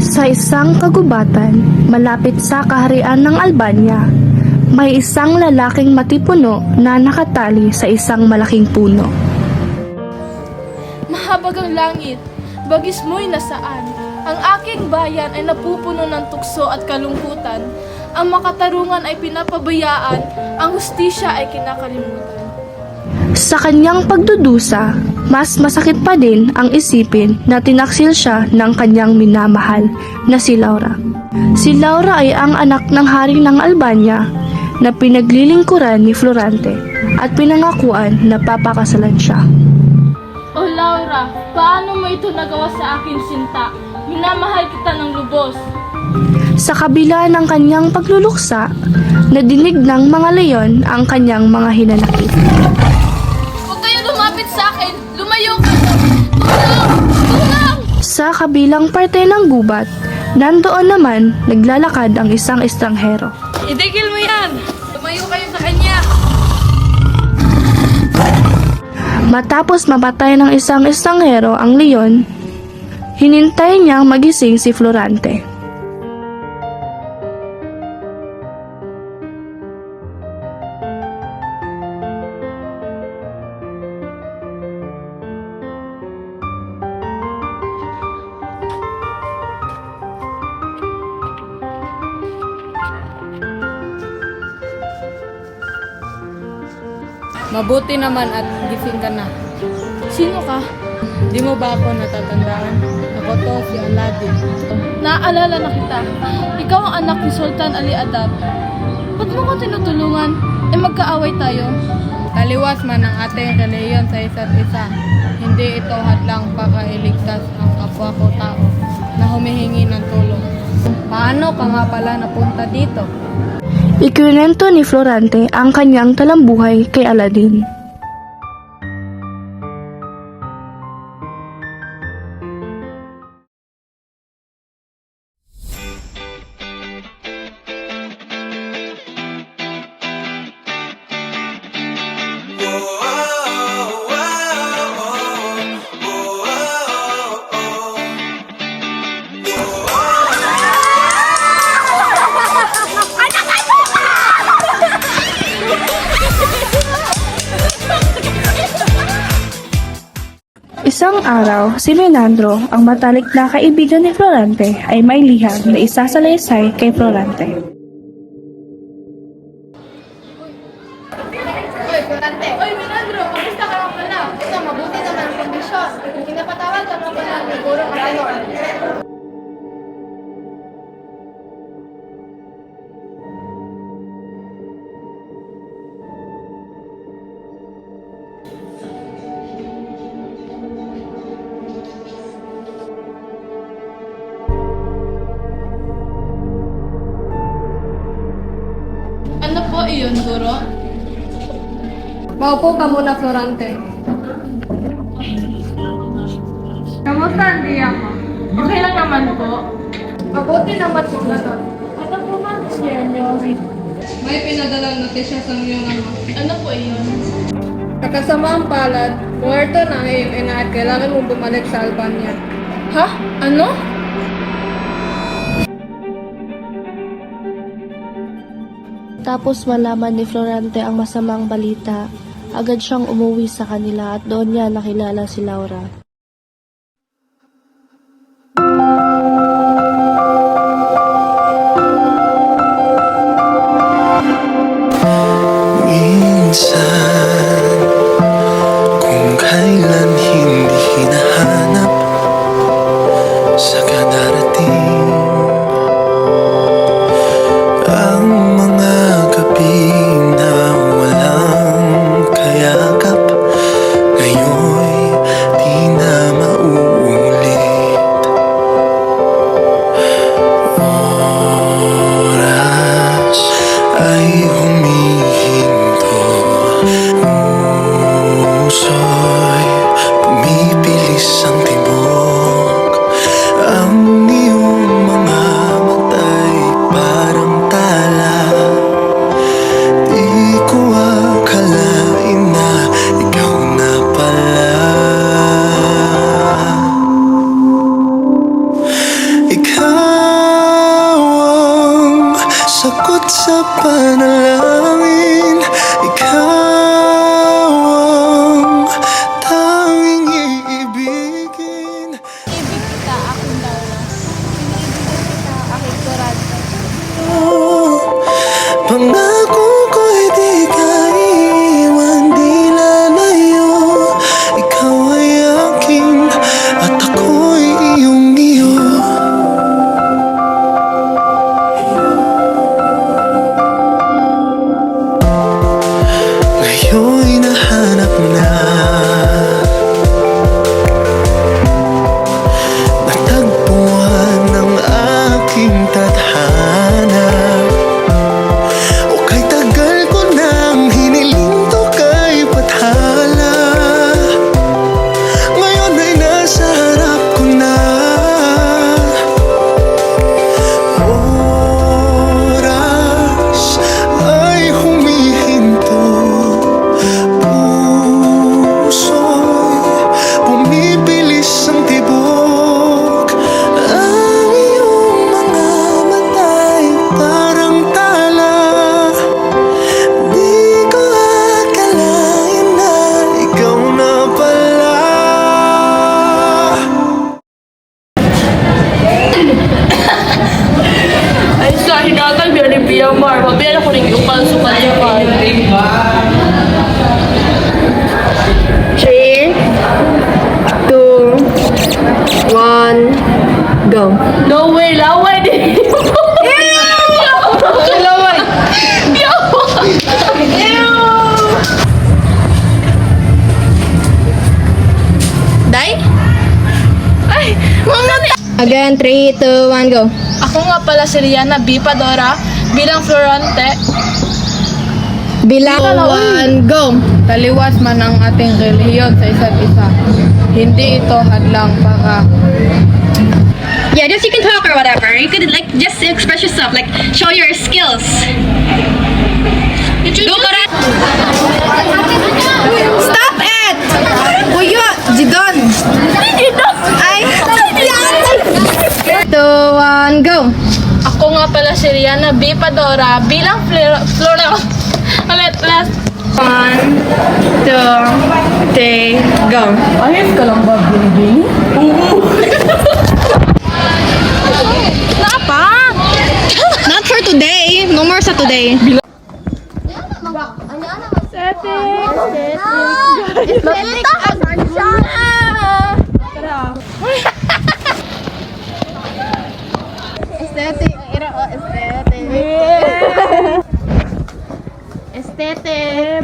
Sa isang kagubatan, malapit sa kaharian ng Albania, may isang lalaking matipuno na nakatali sa isang malaking puno. Mahabag ang langit, bagis mo'y nasaan. Ang aking bayan ay napupuno ng tukso at kalungkutan. Ang makatarungan ay pinapabayaan, ang hustisya ay kinakalimutan. Sa kanyang pagdudusa, mas masakit pa din ang isipin na tinaksil siya ng kanyang minamahal na si Laura. Si Laura ay ang anak ng hari ng Albania na pinaglilingkuran ni Florante at pinangakuan na papakasalan siya. Oh Laura, paano mo ito nagawa sa akin sinta? Minamahal kita ng lubos. Sa kabila ng kanyang pagluluksa, nadinig ng mga leyon ang kanyang mga hinanakit. Huwag kayo lumapit sa akin! Lumayo ka! Tulong! Tulong! Sa kabilang parte ng gubat, nandoon naman naglalakad ang isang estranghero. Itigil mo yan! Lumayo kayo sa kanya! Matapos mapatay ng isang estranghero ang leyon, hinintay niyang magising si Florante. Mabuti naman at gising ka na. Sino ka? Di mo ba ako natatandaan? Ako to si Aladdin. Naaalala na kita. Ikaw ang anak ni Sultan Ali Adab. Ba't mo ko tinutulungan? Magkaaway tayo. Taliwas man ang ating reliyon sa isa't isa. Hindi ito hadlang pakailigtas ang kapwa ko tao na humihingi ng tulong. Paano ka nga pala napunta dito? Ikinwento ni Florante ang kanyang talambuhay kay Aladdin. Isang araw, si Menandro, ang matalik na kaibigan ni Florante, ay may liham na isasalaysay kay Florante. Oy, Florante! Oy, Minandro! Kamusta ka lang pala? Ito, mabuti naman ang kondisyon. Pinapatawag ka lang pala ni Guro Mayor. Ano po iyon, Guro? Maupo ka muna, Florante. Kamusta ang diya mo? Okay lang naman po. Mabuti naman po ganon. Ano po man siya niyo? May pinadalang notisya sa iyong ama. Ano po iyon? Sa kasamaang palad, muerto na ang iyong ina at kailangan mong bumalik sa Albania. Ha? Ano? Tapos malaman ni Florante ang masamang balita, agad siyang umuwi sa kanila at doon niya nakilala si Laura. Minsan, kung kailan hindi hinahanap sa kadarating ang mga gabi na walang kayakap, ngayon'y di Again, 3, 2, 1, go. Ako nga pala si Rihanna B. Padora bilang Florante. Bilang 1, go. Taliwas man ang ating relihiyon sa isa't isa. Hindi ito hadlang para Yeah, just you can talk or whatever. You could like just express yourself, like show your skills. Go para. Stop it! Kuya, Jidon! Ay! 2, 1, go. Ako nga pala si Rihanna B. Padora bilang Florante. Ulit, last. 1, 2, 3, go. Ayos ka lang ba, Bini? Not for today. No more sa today. Aesthetic. Ira o, aesthetic. Aesthetic.